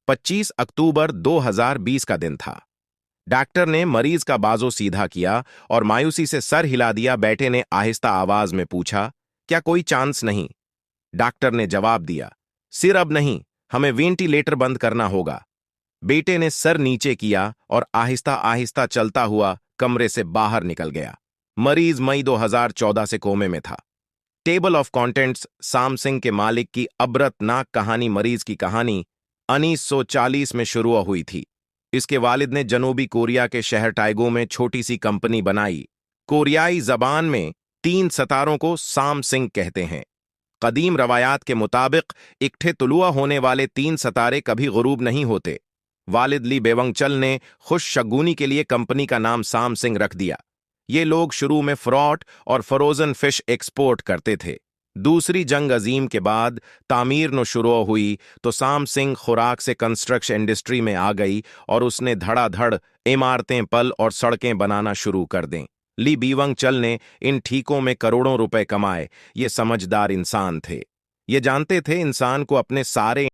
25 अक्टूबर 2020 का दिन था। डॉक्टर ने मरीज का बाजू सीधा किया और मायूसी से सर हिला दिया। बेटे ने आहिस्ता आवाज में पूछा, क्या कोई चांस नहीं? डॉक्टर ने जवाब दिया, सिर अब नहीं, हमें वेंटिलेटर बंद करना होगा। बेटे ने सर नीचे किया और आहिस्ता आहिस्ता चलता हुआ कमरे से बाहर निकल गया। मरीज मई 2014 से कोमे में था। टेबल ऑफ कंटेंट्स साम सिंह के मालिक की अबरतनाक कहानी। मरीज की कहानी 1940 में शुरू हुई थी। इसके वालिद ने जनूबी कोरिया के शहर टाइगो में छोटी सी कंपनी बनाई। कोरियाई जबान में 3 सितारों को साम सिंह कहते हैं। कदीम रवायात के मुताबिक इकट्ठे तुलुआ होने वाले 3 सितारे कभी गुरूब नहीं होते। वालिद ली बेवंगचल ने खुश शगुनी के लिए कंपनी का नाम साम सिंह रख दिया। ये लोग शुरू में फ्रॉट और फ्रोजन फिश एक्सपोर्ट करते थे। दूसरी जंग अजीम के बाद तामीर न शुरू हुई तो साम सिंह खुराक से कंस्ट्रक्शन इंडस्ट्री में आ गई और उसने धड़ाधड़ इमारतें, पल और सड़कें बनाना शुरू कर दें। ली बीवंगचल ने इन ठीकों में करोड़ों रुपए कमाए। ये समझदार इंसान थे। ये जानते थे इंसान को अपने सारे